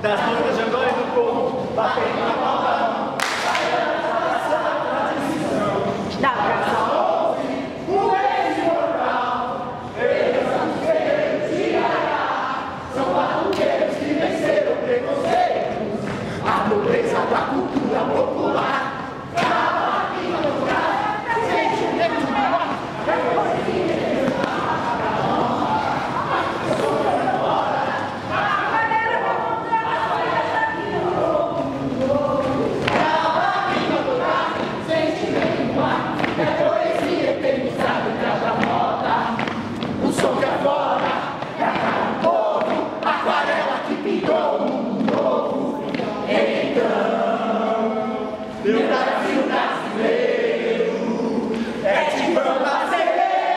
das lutas de Angória e do povo, batendo na palma da mão. Da canção. São batuqueiros que venceram o preconceito, a nobreza da cultura popular. Meu Brasil brasileiro é de brasileiro,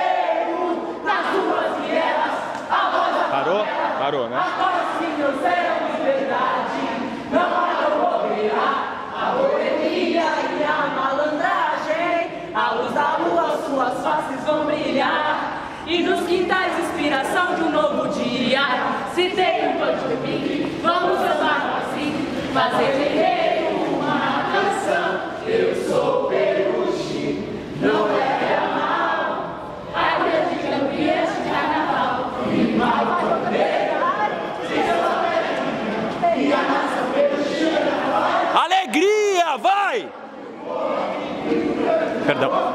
nas ruas e elas, a voz da Parou, né? Agora sim nós temos liberdade, não há como bobear, a boemia e a malandragem, a luz da lua, suas faces vão brilhar, e nos quintais inspiração de um novo dia, se tem um pão de pique, vamos amar assim, fazer eu sou peruche, não é mal. A grande campeã de carnaval, e mal bandeira, e a nossa peruche. Alegria, vai! Perdão.